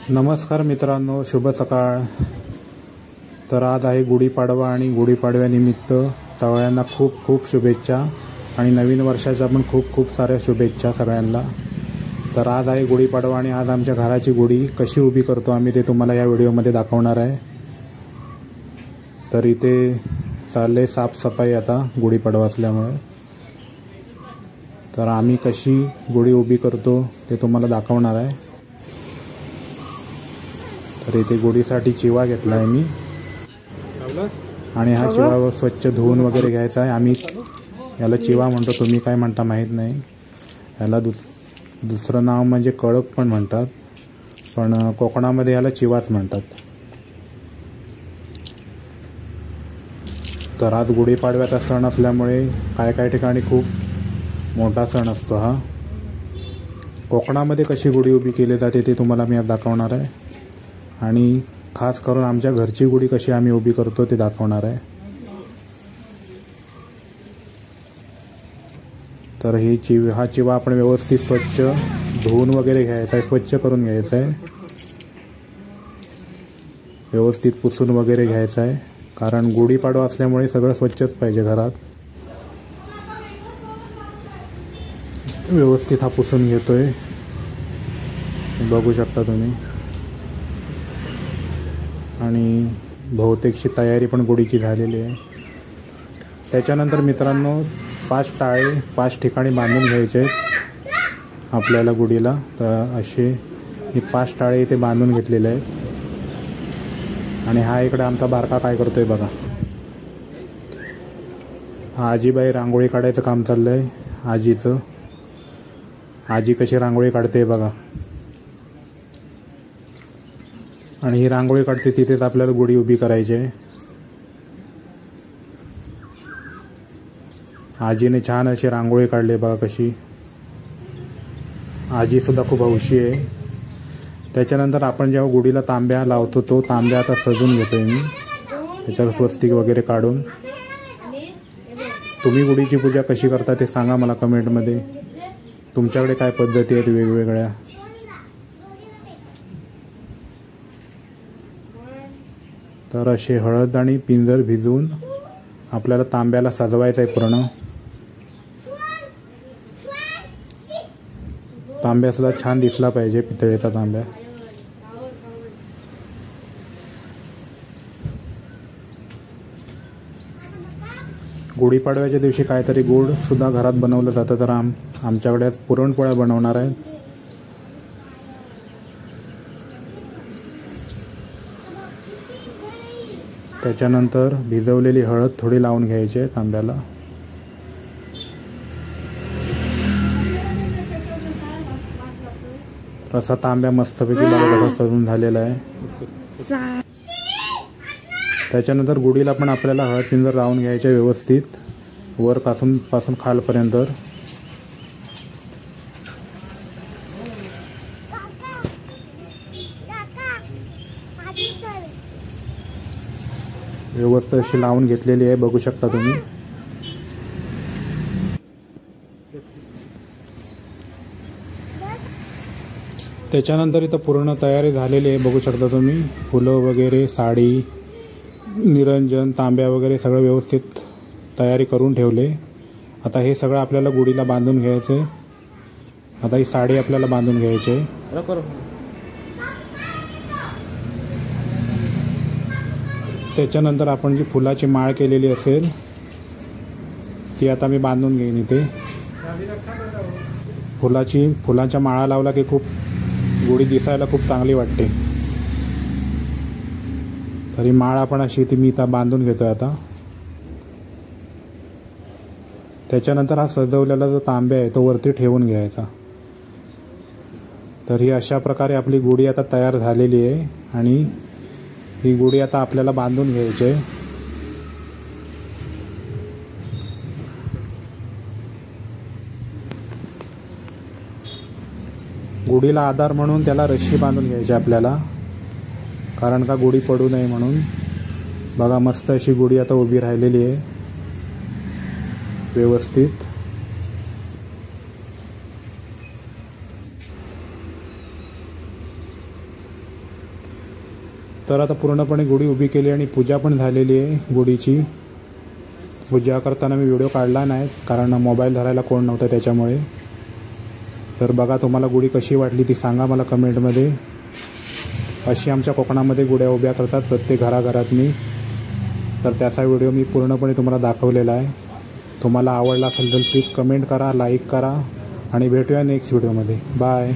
नमस्कार मित्रांनो, शुभ सकाळ। तर आज आहे गुढीपाडवा आणि गुढीपाडव्यानिमित्त सगळ्यांना खूप खूप शुभेच्छा आणि नवीन वर्षाच्या पण खूप खूप साऱ्या शुभेच्छा सगळ्यांना। तर आज आहे गुढीपाडवा आणि आज आमच्या घराची गुढी कशी उभी करतो आम्ही ते तुम्हाला या व्हिडिओमध्ये दाखवणार आहे। तर इथे चालले साफसफाई आता गुढीपाडवा असल्यामुळे। तर आम्ही कशी गुढी उभी करतो ते तुम्हाला दाखवणार आहे। तर इथे गुढीसाठी चिवा घेतला आहे मी आणि हा चिवा स्वच्छ धुवून वगैरे घ्यायचा आहे। आम्ही याला चिवा म्हणतो, तुम्ही काय म्हणता माहीत नाही। याला दुसरं नाव म्हणजे कळक पण म्हणतात, पण कोकणामध्ये याला चिवाच म्हणतात। तर आज गुढीपाडव्याचा सण असल्यामुळे काय ठिकाणी खूप मोठा सण असतो हा। कोकणामध्ये कशी गुढी उभी केली जाते ते तुम्हाला मी आज दाखवणार आहे आणि खास करून आमच्या घरची गुढी कशी आम्ही उभी करतो ते दाखवणार आहे। तर हा चिवा आपण व्यवस्थित स्वच्छ धुवून वगैरे घ्यायचा आहे, स्वच्छ करून घ्यायचा आहे, व्यवस्थित पुसून वगैरे घ्यायचा आहे, कारण गुढीपाडवा असल्यामुळे सगळं स्वच्छच पाहिजे घरात। व्यवस्थित हा पुसून घेतोय, बघू शकता तुम्ही। आणि बहुतेकशी तयारी पण गुढीची झालेली आहे। त्याच्यानंतर मित्रांनो 5 टाळे 5 ठिकाणी बांधून घ्यायचे आहेत आपल्याला गुढीला। तर असे हे 5 टाळे इथे बांधून घेतलेले आहेत आणि हा इकडे आमचा बारका काय करतोय बघा। हा आजीबाई रांगोळी काढायचं काम चाललं आहे आजीचं। आजी कशी रांगोळी काढते बघा, आणि ही रांगोळी काढते तिथेच आपल्याला गुढी उभी करायची आहे। आजीने छान अशी रांगोळी काढली बघा कशी। आजीसुद्धा खूप हौशी आहे। त्याच्यानंतर आपण जेव्हा गुढीला तांब्या लावतो तो तांब्या आता सजून घेतोय मी, त्याच्यावर स्वस्तिक वगैरे काढून। तुम्ही गुढीची पूजा कशी करता ते सांगा मला कमेंटमध्ये। तुमच्याकडे काय पद्धती आहेत वेगवेगळ्या। तर असे हळद आणि पिंजर भिजवून आपल्याला तांब्याला सजवायचं आहे पूर्ण। तांब्यासुद्धा छान दिसला पाहिजे, पितळेचा तांब्या। गुढीपाडव्याच्या दिवशी काहीतरी गोड सुद्धा घरात बनवलं जातं। तर आमच्याकडे आज पुरणपोळ्या बनवणार आहेत। त्याच्यानंतर भिजवलेली हळद थोडी लावून घ्यायची आहे तांब्याला। असा तांब्या मस्तपैकी बघा कसा सजून झालेला आहे। त्याच्यानंतर गुढीला पण आपल्याला हळद पिंजर लावून घ्यायचे व्यवस्थित वर पासून खालपर्यंत। व्यवस्थित अशी लावून घेतलेली आहे, बघू शकता तुम्ही। त्याच्यानंतर इथं पूर्ण तयारी झालेली आहे, बघू शकता तुम्ही। फुलं वगैरे, साडी, निरंजन, तांब्या वगैरे सगळं व्यवस्थित तयारी करून ठेवले। आता हे सगळं आपल्याला गुढीला बांधून घ्यायचं आहे। आता ही साडी आपल्याला बांधून घ्यायची आहे। त्याच्यानंतर आपण जी फुलाची माळ केलेली असेल ती आता मी बांधून घेईन इथे। फुलाच्या माळा लावला की खूप गुढी दिसायला खूप चांगली वाटते। तरी माळ आपण अशी ती मी इथं बांधून घेतोय आता। त्याच्यानंतर हा सजवलेला जो तांब्या आहे तो वरती ठेवून घ्यायचा। तर ही अशा प्रकारे आपली गुढी आता तयार झालेली आहे आणि ही गुढी आता आपल्याला बांधून घ्यायची आहे। गुढीला आधार म्हणून त्याला रस्सी बांधून घ्यायची आपल्याला, कारण का गुढी पडू नये म्हणून। बघा मस्त अशी गुढी आता उभी राहिलेली आहे व्यवस्थित। तर आता पूर्णपणे गुढी उभी केली आणि पूजा पण झालेली आहे गुढीची. पूजा करताना मी व्हिडिओ काढला नाही कारण मोबाईल धरायला कोण नव्हतं त्याच्यामुळे. तर बघा तुम्हाला गुढी कशी वाटली ती सांगा मला कमेंटमध्ये. अशी आमच्या कोकणामध्ये गुढ्या उभ्या करतात प्रत्येक घराघरातनी. तर त्याचा व्हिडिओ मी पूर्णपणे तुम्हाला दाखवलेला आहे. तुम्हाला आवडला असेल तर प्लीज कमेंट करा, लाईक करा आणि भेटूया नेक्स्ट व्हिडिओमध्ये. बाय.